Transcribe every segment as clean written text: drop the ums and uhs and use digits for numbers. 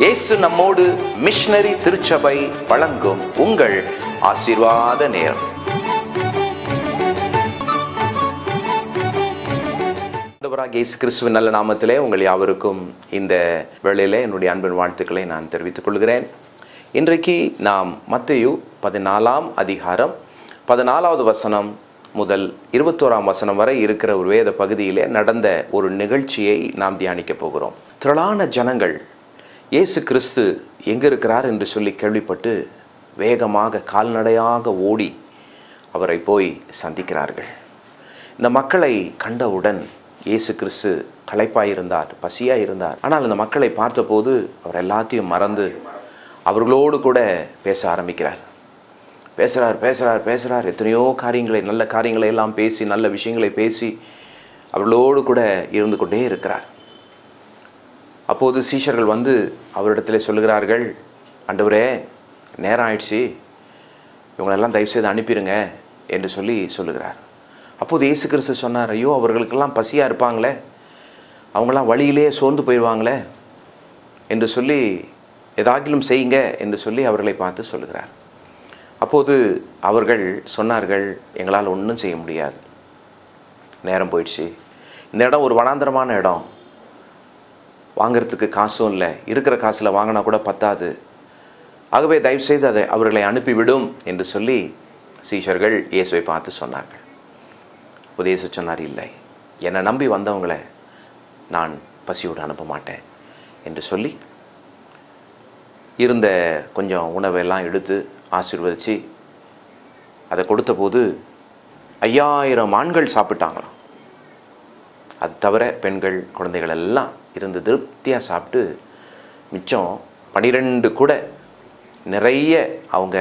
இயேசு நம்மோடு மிஷனரி திருச்சபை வழங்கும் உங்கள் ஆசீர்வாத நேரம். இயேசு கிறிஸ்துவின் நல்ல நாமத்திலே உங்கள் யாவருக்கும் இந்த வேளையிலே என்னுடைய அன்பின் வாழ்த்துக்களை நான் தெரிவித்துக் கொள்கிறேன். இன்றைக்கு நாம் மத்தேயு 14ஆம் அதிகாரம் 14வது வசனம் முதல் 21ஆம் வசனம் வரை இருக்கிற ஒரு வேத பகுதியிலே நடந்த ஒரு நிகழ்ச்சியை நாம் தியானிக்க போகிறோம். திரளான ஜனங்கள் இயேசு கிறிஸ்து எங்கே இருக்கிறார் என்று சொல்லி கேள்விப்பட்டு வேகமாக கால்நடையாக ஓடி அவரை போய் சந்திக்கிறார்கள். இந்த மக்களை கண்டவுடன் இயேசு கிறிஸ்து களைப்பாயிருந்தார், பசியாக இருந்தார். ஆனால் இந்த மக்களை பார்த்தபோது அவர் எல்லாத்தையும் மறந்து அவர்களோடு கூட பேச ஆரம்பிக்கிறார். பேசுகிறார். எத்தனையோ காரியங்களை, நல்ல காரியங்களை எல்லாம் பேசி, நல்ல விஷயங்களை பேசி அவர்களோடு கூட இருந்து கொண்டே இருக்கிறார். அப்போது சீஷர்கள் வந்து அவரிடத்தில் சொல்லுகிறார்கள், ஆண்டவரே, நேரம் ஆயிடுச்சு, இவங்களெல்லாம் தயவுசெய்து அனுப்பிடுங்க என்று சொல்லுகிறார். அப்போது இயேசு கிறிஸ்து சொன்னார், ஐயோ, அவர்களுக்கெல்லாம் பசியாக இருப்பாங்களே, அவங்களாம் வழியிலே சோர்ந்து போயிடுவாங்களே என்று சொல்லி ஏதாகிலும் செய்யுங்க என்று சொல்லி அவர்களை பார்த்து சொல்லுகிறார். அப்போது அவர்கள் சொன்னார்கள், எங்களால் ஒன்றும் செய்ய முடியாது, நேரம் போயிடுச்சு, இந்த இடம் ஒரு வனாந்தரமான இடம், வாங்கிறதுக்கு காசும் இல்லை, இருக்கிற காசில் வாங்கினா கூட பத்தாது, ஆகவே தயவுசெய்து அவர்களை அனுப்பிவிடும் என்று சொல்லி சீஷர்கள் இயேசுவை பார்த்து சொன்னார்கள். அப்போது இயேசு சொன்னார், இல்லை, என்னை நம்பி வந்தவங்களை நான் பசியோடு அனுப்ப மாட்டேன் என்று சொல்லி இருந்த கொஞ்சம் உணவெல்லாம் எடுத்து ஆசீர்வதித்து அதை கொடுத்த போது 5000 ஆண்கள் சாப்பிட்டாங்களாம். அது தவிர பெண்கள், குழந்தைகள் எல்லாம் இருந்து திருப்தியாக சாப்பிட்டு மிச்சம் 12 கூட நிறைய அவங்க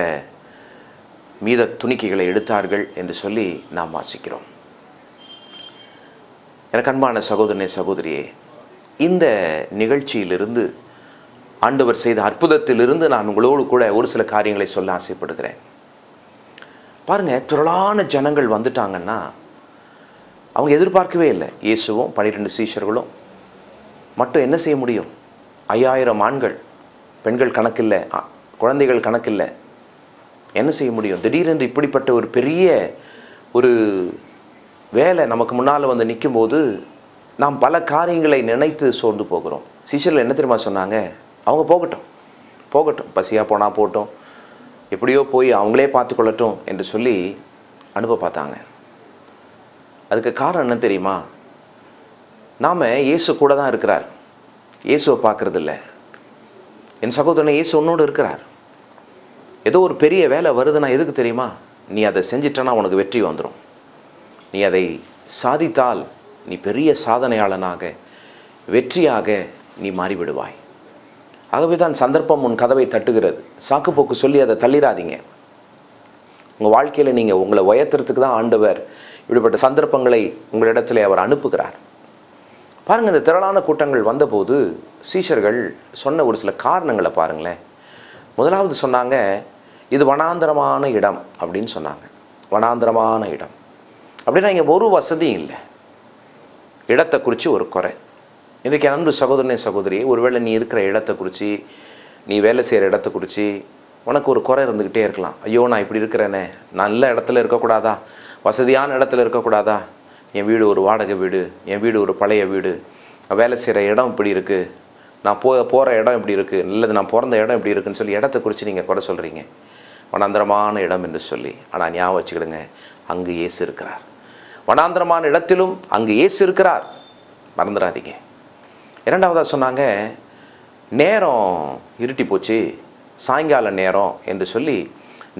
மீத துணிக்கைகளை எடுத்தார்கள் என்று சொல்லி நாம் வாசிக்கிறோம். எனக்கு அன்பான சகோதரனே, சகோதரியே, இந்த நிகழ்ச்சியிலிருந்து, ஆண்டவர் செய்த அற்புதத்திலிருந்து நான் உங்களோடு கூட ஒரு சில காரியங்களை சொல்ல ஆசைப்படுகிறேன். பாருங்கள், திரளான ஜனங்கள் வந்துட்டாங்கன்னா அவங்க எதிர்பார்க்கவே இல்லை. இயேசுவும் 12 சீஷர்களும் மட்டும் என்ன செய்ய முடியும்? 5000 ஆண்கள், பெண்கள் கணக்கில்லை, குழந்தைகள் கணக்கில்லை, என்ன செய்ய முடியும்? திடீரென்று இப்படிப்பட்ட ஒரு பெரிய ஒரு வேலை நமக்கு முன்னால் வந்து நிற்கும்போது நாம் பல காரியங்களை நினைத்து சோர்ந்து போகிறோம். சீஷர்கள் என்ன தெரியுமா சொன்னாங்க? அவங்க போகட்டும், பசியாக போனால் போகட்டும், எப்படியோ போய் அவங்களே பார்த்துக்கொள்ளட்டும் என்று சொல்லி அனுப்ப பார்த்தாங்க. அதுக்கு காரணம் என்ன தெரியுமா? நாம் இயேசு கூட தான் இருக்கிறார், இயேசுவை பார்க்குறதில்ல. என் சகோதரனை, இயேசு உன்னோடு இருக்கிறார். ஏதோ ஒரு பெரிய வேலை வருதுன்னா எதுக்கு தெரியுமா? நீ அதை செஞ்சிட்டனா உனக்கு வெற்றி வந்துடும். நீ அதை சாதித்தால் நீ பெரிய சாதனையாளனாக, வெற்றியாக நீ மாறிவிடுவாய். ஆகவே தான் சந்தர்ப்பம் உன் கதவை தட்டுகிறது. சாக்குப்போக்கு சொல்லி அதை தள்ளிடாதீங்க. உங்கள் வாழ்க்கையில் நீங்கள் உங்களை உயர்த்துறதுக்கு தான் ஆண்டவர் இப்படிப்பட்ட சந்தர்ப்பங்களை உங்களிடத்தில் அவர் அனுப்புகிறார். பாருங்கள், இந்த திரளான கூட்டங்கள் வந்தபோது சீஷர்கள் சொன்ன ஒரு சில காரணங்களை பாருங்களேன். முதலாவது சொன்னாங்க, இது வனாந்தரமான இடம் அப்படின்னு சொன்னாங்க. வனாந்தரமான இடம் அப்படின்னா இங்கே ஒரு வசதியும் இல்லை, இடத்தை குறித்து ஒரு குறை. இன்றைக்கு அன்பு சகோதரனே, சகோதரி, ஒருவேளை நீ இருக்கிற இடத்தை குறித்து, நீ வேலை செய்கிற இடத்தை குறித்து உனக்கு ஒரு குறை இருந்துக்கிட்டே இருக்கலாம். ஐயோ, நான் இப்படி இருக்கிறேனே, நல்ல இடத்துல இருக்கக்கூடாதா, வசதியான இடத்துல இருக்கக்கூடாதா, என் வீடு ஒரு வாடகை வீடு, என் வீடு ஒரு பழைய வீடு, வேலை செய்கிற இடம் இப்படி இருக்குது, நான் போகிற இடம் இப்படி இருக்குது, இல்லது நான் பிறந்த இடம் இப்படி இருக்குதுன்னு சொல்லி இடத்தை குறித்து நீங்கள் குறை சொல்கிறீங்க, வனாந்தரமான இடம் என்று சொல்லி. ஆனால் ஞாபகம் வச்சுக்கிடுங்க, அங்கு இயேசு இருக்கிறார். வனாந்தரமான இடத்திலும் அங்கு இயேசு இருக்கிறார், மறந்துடாதீங்க. இரண்டாவதாக சொன்னாங்க, நேரம் இருட்டி போச்சு, சாயங்கால நேரம் என்று சொல்லி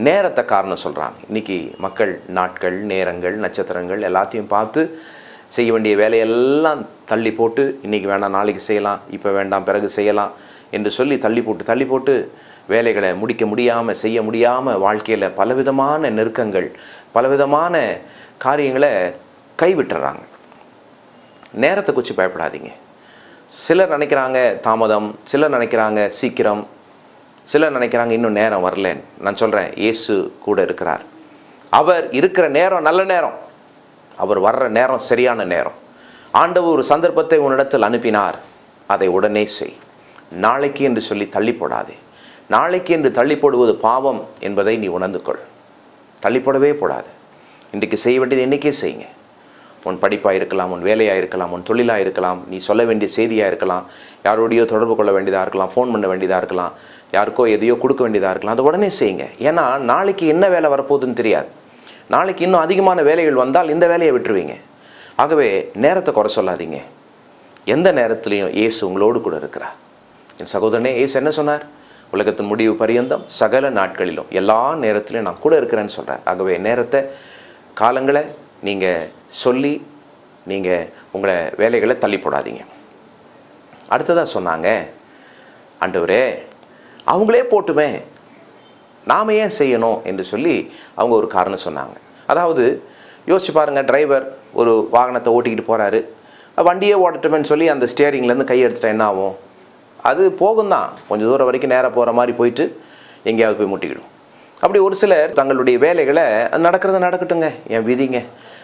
நேரத்தை காரணம் சொல்கிறாங்க. இன்றைக்கி மக்கள் நாட்கள், நேரங்கள், நட்சத்திரங்கள் எல்லாத்தையும் பார்த்து செய்ய வேண்டிய வேலையெல்லாம் தள்ளி போட்டு, இன்றைக்கி வேண்டாம், நாளைக்கு செய்யலாம், இப்போ வேண்டாம், பிறகு செய்யலாம் என்று சொல்லி தள்ளி போட்டு வேலைகளை முடிக்க முடியாமல், செய்ய முடியாமல், வாழ்க்கையில் பலவிதமான நெருக்கங்கள், பலவிதமான காரியங்களை கைவிட்டுறாங்க. நேரத்தை குறித்து பயப்படாதீங்க. சிலர் நினைக்கிறாங்க தாமதம், சிலர் நினைக்கிறாங்க சீக்கிரம், சிலர் நினைக்கிறாங்க இன்னும் நேரம் வரலன்னு. நான் சொல்கிறேன், இயேசு கூட இருக்கிறார். அவர் இருக்கிற நேரம் நல்ல நேரம், அவர் வர்ற நேரம் சரியான நேரம். ஆண்டவர் ஒரு சந்தர்ப்பத்தை உன்னிடத்தில் அனுப்பினார், அதை உடனே செய். நாளைக்கு என்று சொல்லி தள்ளி போடாதே. நாளைக்கு என்று தள்ளி போடுவது பாவம் என்பதை நீ உணர்ந்து கொள். தள்ளி போடவே போடாது. இன்றைக்கு செய்ய வேண்டியது இன்றைக்கே செய்யுங்க. உன் படிப்பாக இருக்கலாம், உன் வேலையாக இருக்கலாம், உன் தொழிலாக இருக்கலாம், நீ சொல்ல வேண்டிய செய்தியாக இருக்கலாம், யாரோடையோ தொடர்பு கொள்ள வேண்டியதாக இருக்கலாம், ஃபோன் பண்ண வேண்டியதாக இருக்கலாம், யாருக்கோ எதையோ கொடுக்க வேண்டியதாக இருக்கலாம். அதை உடனே செய்யுங்க. ஏன்னா நாளைக்கு என்ன வேலை வரப்போகுதுன்னு தெரியாது. நாளைக்கு இன்னும் அதிகமான வேலைகள் வந்தால் இந்த வேலையை விட்டுருவீங்க. ஆகவே நேரத்தை குறை சொல்லாதீங்க. எந்த நேரத்துலையும் இயேசு உங்களோடு கூட இருக்கிறார். என் சகோதரனே, இயேசு என்ன சொன்னார்? உலகத்தின் முடிவு பரியந்தம் சகல நாட்களிலும் எல்லா நேரத்திலையும் நான் கூட இருக்கிறேன்னு சொல்கிறார். ஆகவே நேரத்தை, காலங்களை நீங்கள் சொல்லி நீங்கள் உங்களை வேலைகளை தள்ளி போடாதீங்க. அடுத்ததாக சொன்னாங்க, ஆண்டவரே அவங்களே போட்டுமே நாம் ஏன் செய்யணும் என்று சொல்லி அவங்க ஒரு காரணம் சொன்னாங்க. அதாவது யோசிச்சு பாருங்கள், டிரைவர் ஒரு வாகனத்தை ஓட்டிக்கிட்டு போகிறாரு, வண்டியே ஓட்டட்டுமேன்னு சொல்லி அந்த ஸ்டியரிங்லேருந்து கை எடுத்துட்டா என்ன ஆகும்? அது போகும் தான், கொஞ்சம் தூரம் வரைக்கும் நேராக போகிற மாதிரி போயிட்டு எங்கேயாவது போய் முட்டிக்கிடும். அப்படி ஒரு சிலர் தங்களுடைய வேலைகளை அது நடக்கிறது நடக்கட்டுங்க, என் விதிங்க,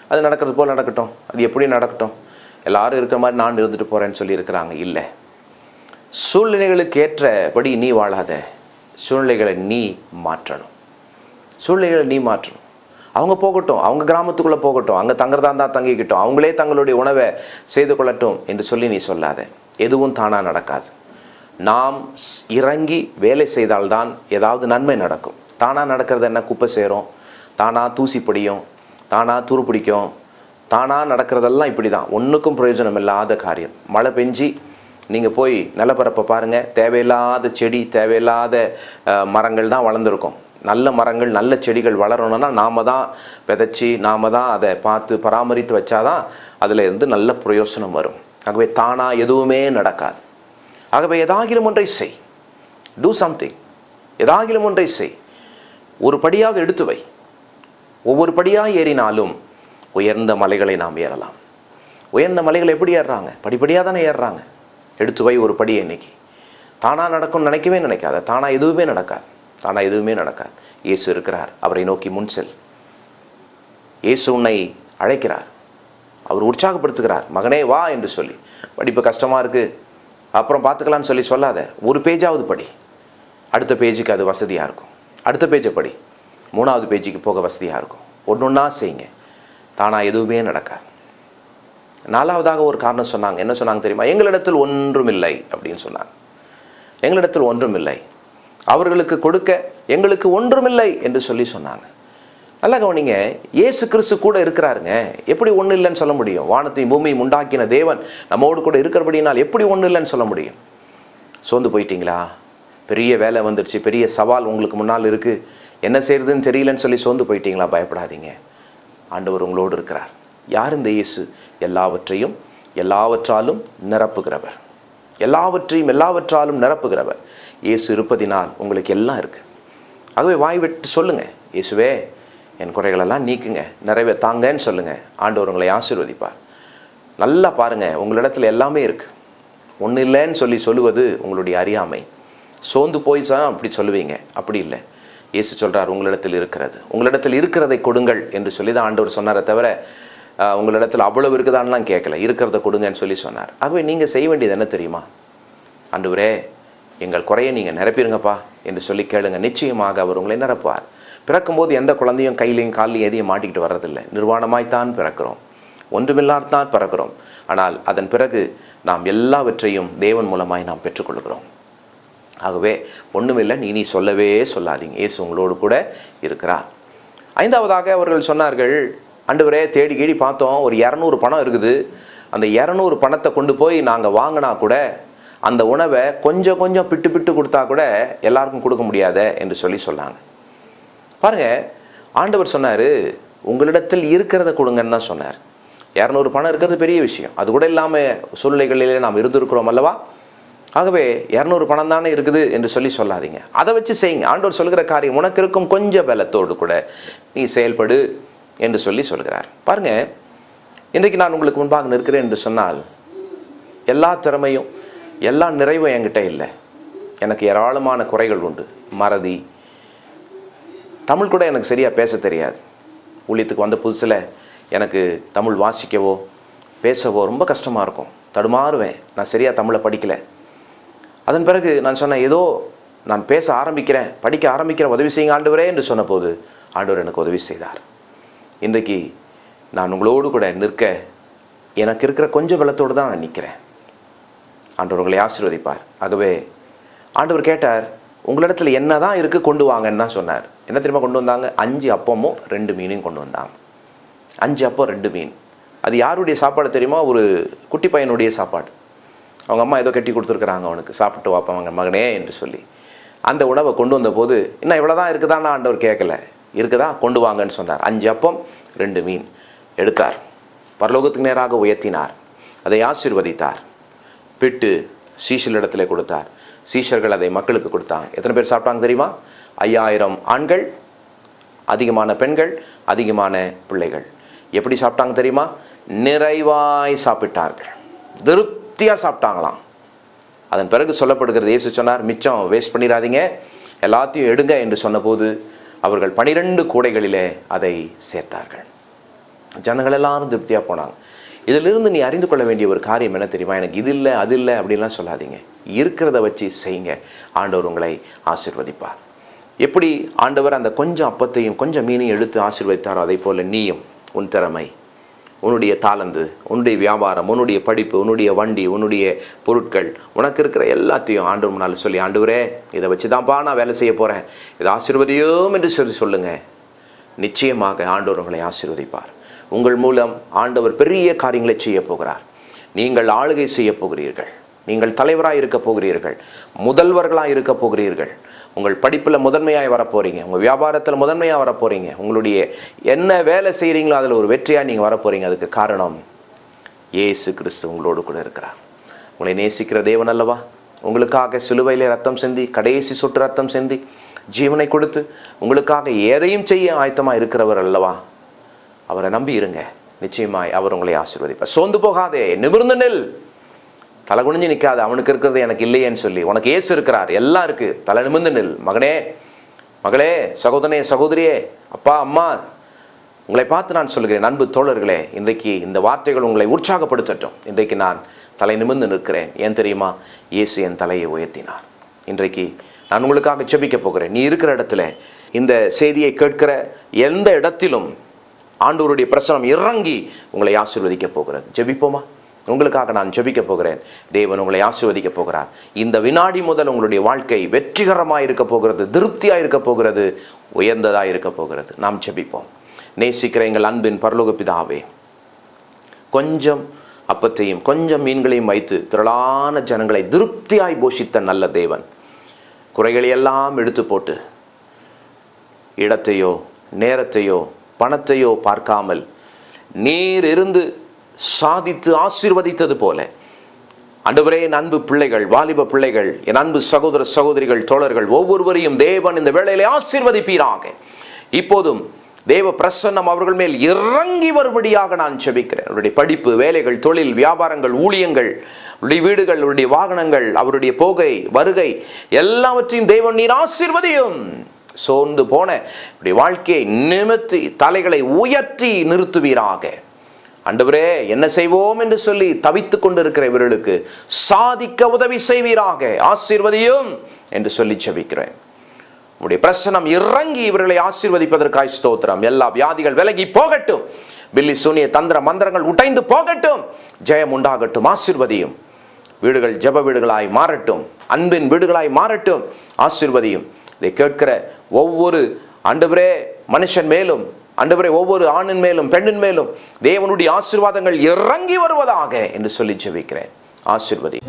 அது நடக்கிறது போல் நடக்கட்டும், அது எப்படி நடக்கட்டும், எல்லாரும் இருக்கிற மாதிரி நான் இருந்துட்டு போகிறேன்னு சொல்லி இருக்கிறாங்க. இல்லை, சூழ்நிலைகளுக்கு ஏற்றபடி நீ வாழாத, சூழ்நிலைகளை நீ மாற்றணும். சூழ்நிலைகளை நீ மாற்றணும். அவங்க போகட்டும், அவங்க கிராமத்துக்குள்ளே போகட்டும், அங்கே தங்குறதா இருந்தால் தங்கிக்கிட்டோம், அவங்களே தங்களுடைய உணவை செய்து கொள்ளட்டும் என்று சொல்லி நீ சொல்லாத. எதுவும் தானாக நடக்காது. நாம் இறங்கி வேலை செய்தால்தான் ஏதாவது நன்மை நடக்கும். தானாக நடக்கிறது என்ன? குப்பை சேரும், தானாக தூசி படியும், தானாக துரு பிடிக்கும், தானாக நடக்கிறதெல்லாம் இப்படி தான், ஒன்றுக்கும் பிரயோஜனம் இல்லாத காரியம். மழை பெஞ்சி நீங்கள் போய் நிலப்பரப்பை பாருங்கள், தேவையில்லாத செடி, தேவையில்லாத மரங்கள் தான் வளர்ந்துருக்கும். நல்ல மரங்கள், நல்ல செடிகள் வளரணும்னா நாம் தான் விதைச்சி, நாம் தான் அதை பார்த்து பராமரித்து வச்சாதான் அதில் இருந்து நல்ல பிரயோசனம் வரும். ஆகவே தானாக எதுவுமே நடக்காது. ஆகவே எதாகிலும் ஒன்றை செய், டூ சம்திங். எதாகிலும் ஒன்றை செய், ஒரு படியாவது எடுத்து வை. ஒவ்வொரு படியாக ஏறினாலும் உயர்ந்த மலைகளை நாம் ஏறலாம். உயர்ந்த மலைகளை எப்படி ஏறுறாங்க? படிப்படியாக தானே ஏறுறாங்க. எடுத்து வை ஒரு படியை. இன்னைக்கு தானாக நடக்கும்னு நினைக்கவே நினைக்காத. தானாக எதுவுமே நடக்காது. தானாக எதுவுமே நடக்காது. இயேசு இருக்கிறார், அவரை நோக்கி முன் செல். இயேசு உன்னை அழைக்கிறார், அவர் உற்சாகப்படுத்துகிறார். மகனே வா என்று சொல்லி. படிப்பு கஷ்டமாக இருக்குது, அப்புறம் பார்த்துக்கலான்னு சொல்லி சொல்லாத. ஒரு பேஜாவது படி, அடுத்த பேஜுக்கு அது வசதியாக இருக்கும். அடுத்த பேஜை படி, 3வது பேஜுக்கு போக வசதியாக இருக்கும். ஒன்று ஒன்றா செய்யுங்க. தானாக எதுவுமே நடக்காது. 4வதாக ஒரு காரணம் சொன்னாங்க. என்ன சொன்னாங்க தெரியுமா? எங்களிடத்தில் ஒன்றும் இல்லை அப்படின்னு சொன்னாங்க. எங்களிடத்தில் ஒன்றும் இல்லை, அவர்களுக்கு கொடுக்க எங்களுக்கு ஒன்றுமில்லை என்று சொல்லி சொன்னாங்க. நல்லா கவனிங்க, இயேசு கிறிஸ்து கூட இருக்கிறாருங்க. எப்படி ஒன்றும் இல்லைன்னு சொல்ல முடியும்? வானத்தையும் பூமியும் உண்டாக்கின தேவன் நம்மோடு கூட இருக்கிறபடினால் எப்படி ஒன்றும் இல்லைன்னு சொல்ல முடியும்? சோர்ந்து போயிட்டீங்களா? பெரிய வேலை வந்துடுச்சு, பெரிய சவால் உங்களுக்கு முன்னால் இருக்குது, என்ன செய்யறதுன்னு தெரியலன்னு சொல்லி சோர்ந்து போயிட்டீங்களா? பயப்படாதீங்க, ஆண்டவர் உங்களோடு இருக்கிறார். யார் இந்த இயேசு? எல்லாவற்றையும் எல்லாவற்றாலும் நிரப்புகிறவர். எல்லாவற்றையும் எல்லாவற்றாலும் நிரப்புகிறவர் இயேசு இருப்பதினால் உங்களுக்கு எல்லாம் இருக்குது. ஆகவே வாய் விட்டு சொல்லுங்கள், இயேசுவே என் குறைகளெல்லாம் நீக்குங்க, நிறைவே தாங்கன்னு சொல்லுங்கள். ஆண்டவர் உங்களை ஆசீர்வதிப்பார். நல்லா பாருங்கள், உங்களிடத்தில் எல்லாமே இருக்குது. ஒன்றும் இல்லைன்னு சொல்லி சொல்லுவது உங்களுடைய அறியாமை. சோர்ந்து போயிச்சா அப்படி சொல்லுவீங்க. அப்படி இல்லை. இயேசு சொல்கிறார், உங்களிடத்தில் இருக்கிறது, உங்களிடத்தில் இருக்கிறதை கொடுங்கள் என்று சொல்லி தான் ஆண்டவர் சொன்னாரே தவிர உங்களிடத்தில் அவ்வளவு இருக்குதான்லாம் கேட்கல. இருக்கிறத கொடுங்கன்னு சொல்லி சொன்னார். ஆகவே நீங்கள் செய்ய வேண்டியது என்ன தெரியுமா? ஆண்டவரே எங்கள் குறையை நீங்கள் நிரப்பிடுங்கப்பா என்று சொல்லி கேளுங்க. நிச்சயமாக அவர் உங்களை நிரப்புவார். பிறக்கும்போது எந்த குழந்தையும் கையிலையும் காலையும் எதையும் மாட்டிக்கிட்டு வர்றதில்லை. நிர்வாணமாய்த்தான் பிறக்கிறோம், ஒன்றுமில்லாதான் பிறக்கிறோம். ஆனால் அதன் பிறகு நாம் எல்லாவற்றையும் தேவன் மூலமாய் நாம் பெற்றுக்கொள்கிறோம். ஆகவே ஒன்றுமில்லை நீ சொல்லவே சொல்லாதீங்க, இயேசு உங்களோடு கூட இருக்கிறார். 5வதாக அவர்கள் சொன்னார்கள், ஆண்டவரே தேடி கேடி பார்த்தோம், ஒரு 200 பணம் இருக்குது, அந்த 200 பணத்தை கொண்டு போய் நாங்கள் வாங்கினா கூட அந்த உணவை கொஞ்சம் கொஞ்சம் பிட்டு பிட்டு கொடுத்தா கூட எல்லாருக்கும் கொடுக்க முடியாத என்று சொல்லி சொன்னாங்க. பாருங்கள், ஆண்டவர் சொன்னார் உங்களிடத்தில் இருக்கிறத கொடுங்கன்னு தான் சொன்னார். 200 பணம் இருக்கிறது பெரிய விஷயம். அது கூட இல்லாமல் சூழ்நிலைகளிலே நாம் இருந்திருக்கிறோம் அல்லவா? ஆகவே 200 பணம் தானே இருக்குது என்று சொல்லி சொல்லாதீங்க. அதை வச்சு செய்யுங்க. ஆண்டவர் சொல்கிற காரியம் உனக்கு இருக்கும் கொஞ்சம் பலத்தோடு கூட நீ செயல்படு என்று சொல்லி சொல்கிறார். பாருங்கள், இன்றைக்கு நான் உங்களுக்கு முன்பாக நிற்கிறேன் என்று சொன்னால் எல்லா திறமையும் எல்லா நிறைவும் என்கிட்ட இல்லை. எனக்கு ஏராளமான குறைகள் உண்டு. மறதி, தமிழ் கூட எனக்கு சரியாக பேச தெரியாது. ஊழியத்துக்கு வந்த புதுசில் எனக்கு தமிழ் வாசிக்கவோ பேசவோ ரொம்ப கஷ்டமாக இருக்கும். தடுமாறுவேன். நான் சரியாக தமிழை படிக்கலை. அதன் பிறகு நான் சொன்னேன், ஏதோ நான் பேச ஆரம்பிக்கிறேன், படிக்க ஆரம்பிக்கிறேன், உதவி செய்யுங்க ஆண்டவரே என்று சொன்ன போது ஆண்டவர் எனக்கு உதவி செய்தார். இன்றைக்கு நான் உங்களோடு கூட நிற்க எனக்கு இருக்கிற கொஞ்சம் பலத்தோடு தான் நான் நிற்கிறேன். ஆண்டவர் உங்களை ஆசீர்வதிப்பார். ஆகவே ஆண்டவர் கேட்டார், உங்களிடத்தில் என்ன தான் இருக்குது கொண்டு வாங்கன்னு தான் சொன்னார். என்ன தெரியுமா கொண்டு வந்தாங்க? 5 அப்பமும் 2 மீனையும் கொண்டு வந்தாங்க. 5 அப்பம் 2 மீன். அது யாருடைய சாப்பாடு தெரியுமா? ஒரு குட்டி பையனுடைய சாப்பாடு. அவங்க அம்மா ஏதோ கட்டி கொடுத்துருக்குறாங்க, அவனுக்கு சாப்பிட்டு வாப்பாங்க மகனே என்று சொல்லி. அந்த உணவை கொண்டு வந்த போது, இன்னும் இவ்வளோ தான் இருக்குதான்னு ஆண்டவர் கேட்கல. இருக்குதா, கொண்டு வாங்கன்னு சொன்னார். 5 அப்பம் 2 மீன் எடுத்தார், பரலோகத்துக்கு நேராக உயர்த்தினார், அதை ஆசீர்வதித்தார், பிட்டு சீஷர்களிடத்தில் கொடுத்தார். சீஷர்கள் அதை மக்களுக்கு கொடுத்தாங்க. எத்தனை பேர் சாப்பிட்டாங்க தெரியுமா? 5000 ஆண்கள், அதிகமான பெண்கள், அதிகமான பிள்ளைகள். எப்படி சாப்பிட்டாங்க தெரியுமா? நிறைவாய் சாப்பிட்டார்கள், திருப்தியாக சாப்பிட்டாங்களாம். அதன் பிறகு சொல்லப்படுகிறது, இயேசு சொன்னார், மிச்சம் வேஸ்ட் பண்ணிடாதீங்க, எல்லாத்தையும் எடுங்க என்று சொன்னபோது அவர்கள் 12 கூடைகளிலே அதை சேர்த்தார்கள். ஜனங்கள் எல்லாரும் திருப்தியாக போனாங்க. இதிலிருந்து நீ அறிந்து கொள்ள வேண்டிய ஒரு காரியம் என்ன தெரியுமா? எனக்கு இது இல்லை அது இல்லை அப்படின்லாம் சொல்லாதீங்க. இருக்கிறத வச்சு செய்யுங்க, ஆண்டவர் உங்களை ஆசீர்வதிப்பார். எப்படி ஆண்டவர் அந்த கொஞ்சம் அப்பத்தையும் கொஞ்சம் மீனையும் எடுத்து ஆசீர்வதித்தாரோ, அதே போல் நீயும் உன் திறமை, உன்னுடைய தாளந்து, உன்னுடைய வியாபாரம், உன்னுடைய படிப்பு, உன்னுடைய வண்டி, உன்னுடைய பொருட்கள், உனக்கு இருக்கிற எல்லாத்தையும் ஆண்டவர் முன்னால் சொல்லி, ஆண்டவரே இதை வச்சு தான்ப்பா நான் வேலை செய்ய போகிறேன், இதை ஆசீர்வதியும் என்று சொல்லி சொல்லுங்கள். நிச்சயமாக ஆண்டவர் உங்களை ஆசீர்வதிப்பார். உங்கள் மூலம் ஆண்டவர் பெரிய காரியங்களை செய்ய போகிறார். நீங்கள் ஆளுகை செய்ய போகிறீர்கள், நீங்கள் தலைவராக இருக்க போகிறீர்கள், முதல்வர்களாக இருக்க போகிறீர்கள். உங்கள் படிப்பில் முதன்மையாக வரப்போகிறீங்க, உங்கள் வியாபாரத்தில் முதன்மையாக வரப்போகிறீங்க, உங்களுடைய என்ன வேலை செய்கிறீங்களோ அதில் ஒரு வெற்றியாக நீங்கள் வரப்போகிறீங்க. அதுக்கு காரணம் இயேசு கிறிஸ்து உங்களோடு கூட இருக்கிறார். உங்களை நேசிக்கிற தேவன் அல்லவா? உங்களுக்காக சிலுவையிலே ரத்தம் சிந்தி, கடைசி சொட்டு ரத்தம் சிந்தி, ஜீவனை கொடுத்து உங்களுக்காக எதையும் செய்ய ஆயத்தமாக இருக்கிறவர் அல்லவா? அவரை நம்பி இருங்க, நிச்சயமாய் அவர் உங்களை ஆசீர்வதிப்பார். சோர்ந்து போகாதே, நிமிர்ந்து நில், தலை குனிஞ்சு நிற்காது. அவனுக்கு இருக்கிறது எனக்கு இல்லையேன்னு சொல்லி, உனக்கு இயேசு இருக்கிறார், எல்லாம் இருக்கு, தலை நிமிர்ந்து நில். மகனே, மகளே, சகோதரனே, சகோதரியே, அப்பா அம்மா, உங்களை பார்த்து நான் சொல்கிறேன், அன்பு தோழர்களே, இன்றைக்கு இந்த வார்த்தைகள் உங்களை உற்சாகப்படுத்தட்டும். இன்றைக்கு நான் தலை நிமிர்ந்து நிற்கிறேன். ஏன் தெரியுமா? இயேசு என் தலையை உயர்த்தினார். இன்றைக்கு நான் உங்களுக்காக ஜெபிக்க போகிறேன். நீ இருக்கிற இடத்துல, இந்த செய்தியை கேட்கிற எந்த இடத்திலும் ஆண்டவருடைய பிரசனம் இறங்கி உங்களை ஆசீர்வதிக்க போகிறது. ஜெபிப்போமா? உங்களுக்காக நான் ஜெபிக்க போகிறேன். தேவன் உங்களை ஆசீர்வதிக்க போகிறார். இந்த வினாடி முதல் உங்களுடைய வாழ்க்கை வெற்றிகரமாக இருக்க போகிறது, திருப்தியாக இருக்க போகிறது, உயர்ந்ததாக இருக்க போகிறது. நாம் ஜெபிப்போம். நேசிக்கிற எங்கள் அன்பின் பரலோக பிதாவே, கொஞ்சம் அப்பத்தையும் கொஞ்சம் மீன்களையும் வைத்து திரளான ஜனங்களை திருப்தியாய் போஷித்த நல்ல தேவன், குறைகளை எல்லாம் எடுத்து போட்டு இடத்தையோ நேரத்தையோ பணத்தையோ பார்க்காமல் நீர் இருந்து சாதித்து ஆசீர்வதித்தது போல, ஆண்டவரே, என் அன்பு பிள்ளைகள், வாலிப பிள்ளைகள், என் அன்பு சகோதர சகோதரிகள், தோழர்கள் ஒவ்வொருவரையும் தேவன் இந்த வேளையிலே ஆசீர்வதிப்பீராக. இப்போதும் தேவ பிரசன்னம் அவர்கள் மேல் இறங்கி வரும்படியாக நான் ஜெபிக்கிறேன். அவருடைய படிப்பு, வேலைகள், தொழில், வியாபாரங்கள், ஊழியங்கள், அவருடைய வீடுகள், அவருடைய வாகனங்கள், அவருடைய போகை வருகை எல்லாவற்றையும் தேவன் நீர் ஆசீர்வதியும். சோர்ந்து போன வாழ்க்கையை நிமிர்த்தி தலைகளை உயர்த்தி நிறுத்துவீராக. ஆண்டவரே, என்ன செய்வோம் என்று சொல்லி தவித்துக் கொண்டிருக்கிற இவர்களுக்கு சாதிக்க உதவி செய்வீராக, ஆசீர்வதியும் என்று சொல்லி ஜெபிக்கிறேன். உம்முடைய பிரசன்னம் இறங்கி இவர்களை ஆசீர்வதிப்பதற்காய் ஸ்தோத்திரம். எல்லா வியாதிகள் விலகி போகட்டும், பில்லி சூனிய தந்திர மந்திரங்கள் உடைந்து போகட்டும், ஜெயம் உண்டாகட்டும். ஆசீர்வதியும். வீடுகள் ஜெப வீடுகளாய் மாறட்டும், அன்பின் வீடுகளாய் மாறட்டும். ஆசீர்வதியும். இதை கேட்கிற ஒவ்வொரு ஆண்டவரே மனுஷன் மேலும், ஆண்டவரே ஒவ்வொரு ஆணின் மேலும் பெண்ணின் மேலும் தேவனுடைய ஆசீர்வாதங்கள் இறங்கி வருவதாக என்று சொல்லி ஜெபிக்கிறேன். ஆசீர்வதி.